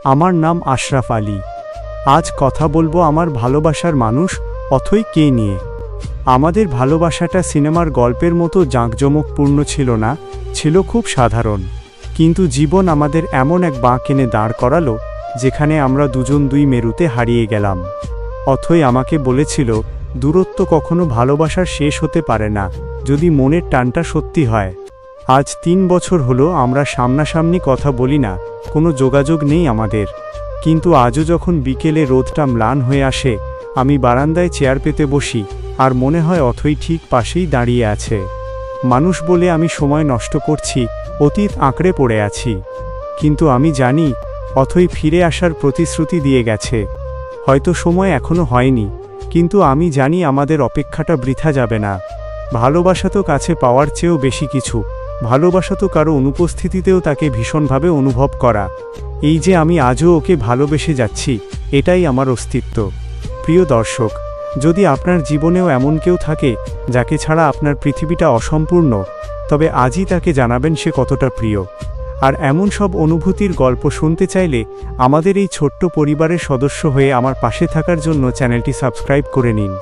আমার নাম আশরাফ আলী। আজ কথা বলবো আমার ভালোবাসার মানুষ অথৈ কে নিয়ে। আমাদের ভালোবাসাটা সিনেমার গল্পের মতো জাঁকজমকপূর্ণ ছিল না, ছিল খুব সাধারণ। কিন্তু জীবন আমাদের এমন এক বাঁক এনে দাঁড় করালো যেখানে আমরা দুজন দুই মেরুতে হারিয়ে গেলাম। অথৈ আমাকে বলেছিল, দূরত্ব কখনো ভালোবাসার শেষ হতে পারে না, যদি মনের টানটা সত্যি হয়। আজ 3 বছর হলো আমরা সামনাসামনি কথা বলি না, কোনো যোগাযোগ নেই আমাদের। কিন্তু আজও যখন বিকেলে রোদটা ম্লান হয়ে আসে, আমি বারান্দায় চেয়ার পেতে বসি, আর মনে হয় অথৈ ঠিক পাশেই দাঁড়িয়ে আছে। মানুষ বলে আমি সময় নষ্ট করছি, অতীত আঁকড়ে পড়ে আছি। কিন্তু আমি জানি অথৈ ফিরে আসার প্রতিশ্রুতি দিয়ে গেছে। হয়তো সময় এখনো হয়নি, কিন্তু আমি জানি আমাদের অপেক্ষাটা বৃথা যাবে না। ভালোবাসা তো কাছে পাওয়ার চেয়েও বেশি কিছু। ভালোবাসা তো কারো অনুপস্থিতিতেও তাকে ভীষণভাবে অনুভব করা। এই যে আমি আজও ওকে ভালোবেসে যাচ্ছি, এটাই আমার অস্তিত্ব। প্রিয় দর্শক, যদি আপনার জীবনেও এমন কেউ থাকে যাকে ছাড়া আপনার পৃথিবীটা অসম্পূর্ণ, তবে আজই তাকে জানাবেন সে কতটা প্রিয়। আর এমন সব অনুভূতির গল্প শুনতে চাইলে আমাদের এই ছোট্ট পরিবারের সদস্য হয়ে আমার পাশে থাকার জন্য চ্যানেলটি সাবস্ক্রাইব করে নিন।